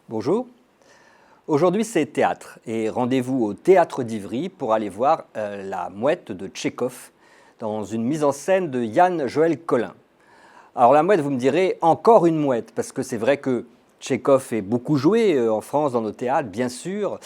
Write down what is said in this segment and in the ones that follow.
Bonjour. Aujourd'hui, c'est théâtre et rendez-vous au Théâtre d'Ivry pour aller voir La Mouette de Tchekhov dans une mise en scène de Yann-Joël Collin. Alors La Mouette, vous me direz, encore une mouette, parce que c'est vrai que Tchekhov est beaucoup joué en France dans nos théâtres, bien sûr.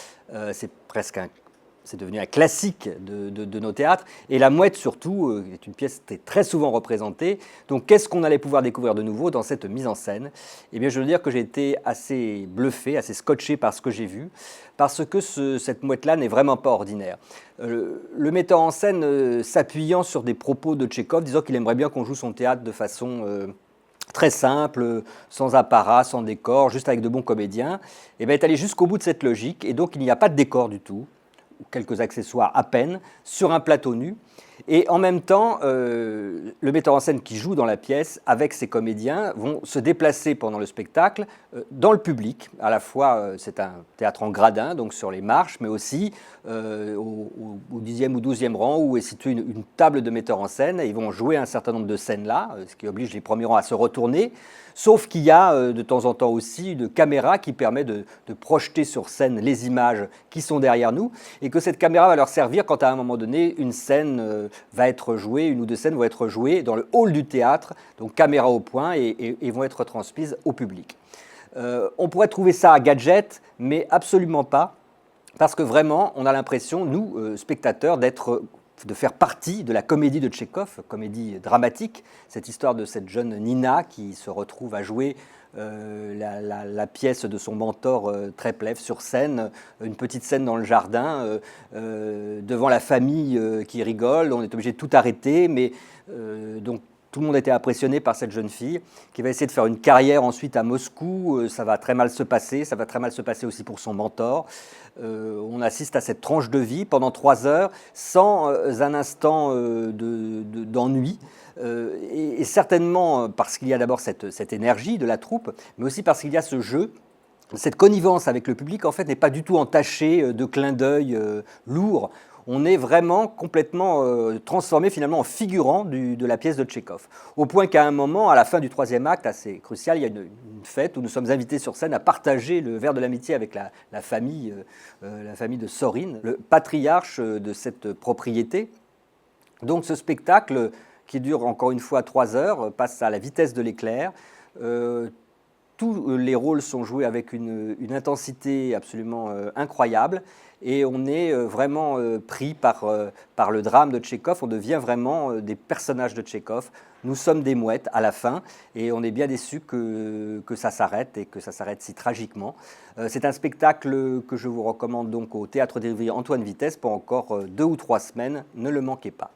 C'est devenu un classique de nos théâtres. Et La Mouette, surtout, est une pièce très souvent représentée. Donc, qu'est-ce qu'on allait pouvoir découvrir de nouveau dans cette mise en scène? Eh bien, je veux dire que j'ai été assez bluffé, assez scotché par ce que j'ai vu, parce que cette mouette-là n'est vraiment pas ordinaire. Le metteur en scène, s'appuyant sur des propos de Tchekhov, disant qu'il aimerait bien qu'on joue son théâtre de façon très simple, sans apparat, sans décor, juste avec de bons comédiens, et bien, est allé jusqu'au bout de cette logique, et donc il n'y a pas de décor du tout, ou quelques accessoires à peine, sur un plateau nu. Et en même temps, le metteur en scène qui joue dans la pièce avec ses comédiens vont se déplacer pendant le spectacle dans le public. À la fois, c'est un théâtre en gradin, donc sur les marches, mais aussi au 10e ou 12e rang où est située une table de metteur en scène. Et ils vont jouer un certain nombre de scènes là, ce qui oblige les premiers rangs à se retourner. Sauf qu'il y a de temps en temps aussi une caméra qui permet de projeter sur scène les images qui sont derrière nous et que cette caméra va leur servir quand à un moment donné une scène va être jouée, une ou deux scènes vont être jouées dans le hall du théâtre, donc caméra au point et vont être transmises au public. On pourrait trouver ça à gadget, mais absolument pas, parce que vraiment on a l'impression, nous, spectateurs, de faire partie de la comédie de Tchekhov, comédie dramatique, cette histoire de cette jeune Nina qui se retrouve à jouer la pièce de son mentor Treplev sur scène, une petite scène dans le jardin, devant la famille qui rigole, on est obligé de tout arrêter, mais donc tout le monde était impressionné par cette jeune fille qui va essayer de faire une carrière ensuite à Moscou. Ça va très mal se passer, ça va très mal se passer aussi pour son mentor. On assiste à cette tranche de vie pendant 3 heures sans un instant d'ennui. Et certainement parce qu'il y a d'abord cette énergie de la troupe, mais aussi parce qu'il y a ce jeu. Cette connivence avec le public, en fait, n'est pas du tout entachée de clins d'œil lourds. On est vraiment complètement transformé finalement en figurant de la pièce de Tchekhov. Au point qu'à un moment, à la fin du 3e acte, assez crucial, il y a une fête où nous sommes invités sur scène à partager le verre de l'amitié avec la famille de Sorine, le patriarche de cette propriété. Donc ce spectacle, qui dure encore une fois 3 heures, passe à la vitesse de l'éclair. Tous les rôles sont joués avec une intensité absolument incroyable et on est vraiment pris par le drame de Tchekhov. On devient vraiment des personnages de Tchekhov. Nous sommes des mouettes à la fin et on est bien déçus que ça s'arrête et que ça s'arrête si tragiquement. C'est un spectacle que je vous recommande donc au Théâtre d'Ivry Antoine Vitesse pour encore 2 ou 3 semaines. Ne le manquez pas.